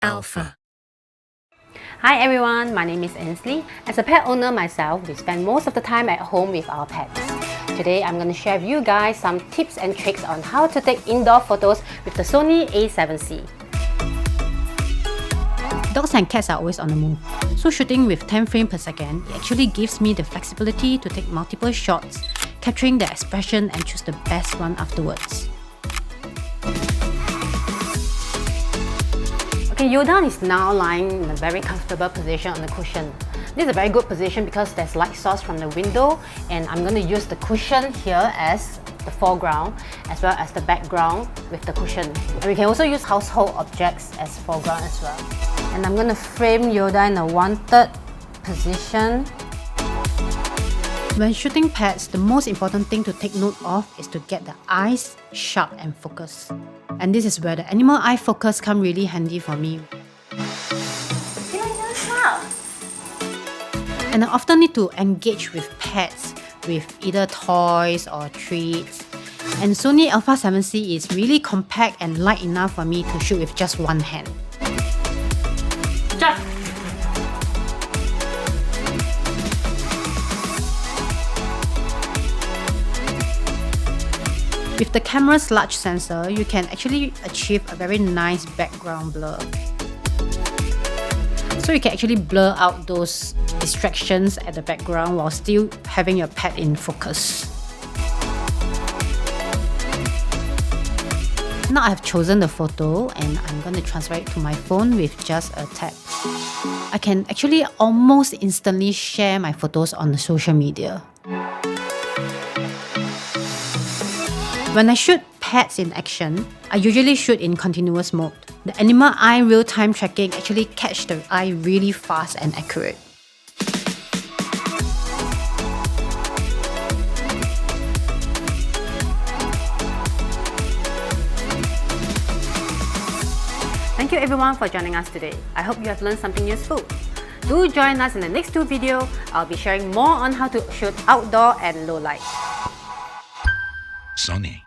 Alpha. Hi everyone, my name is Ainsley. As a pet owner myself, we spend most of the time at home with our pets. Today I'm going to share with you guys some tips and tricks on how to take indoor photos with the Sony A7C. Dogs and cats are always on the move, so shooting with 10 frames per second, it actually gives me the flexibility to take multiple shots, capturing their expression and choose the best one afterwards. Okay, Yoda is now lying in a very comfortable position on the cushion. This is a very good position because there's light source from the window, and I'm going to use the cushion here as the foreground as well as the background with the cushion. And we can also use household objects as foreground as well. And I'm going to frame Yoda in a 1/3 position. When shooting pets, the most important thing to take note of is to get the eyes sharp and focused. And this is where the animal eye focus come really handy for me. And I often need to engage with pets with either toys or treats. And Sony Alpha 7C is really compact and light enough for me to shoot with just one hand. Jump! With the camera's large sensor, you can actually achieve a very nice background blur. So you can actually blur out those distractions at the background while still having your pet in focus. Now I've chosen the photo and I'm going to transfer it to my phone with just a tap. I can actually almost instantly share my photos on the social media. When I shoot pets in action, I usually shoot in continuous mode. The animal eye real-time tracking actually catch the eye really fast and accurate. Thank you everyone for joining us today. I hope you have learned something useful. Do join us in the next 2 videos. I'll be sharing more on how to shoot outdoor and low light. Sony.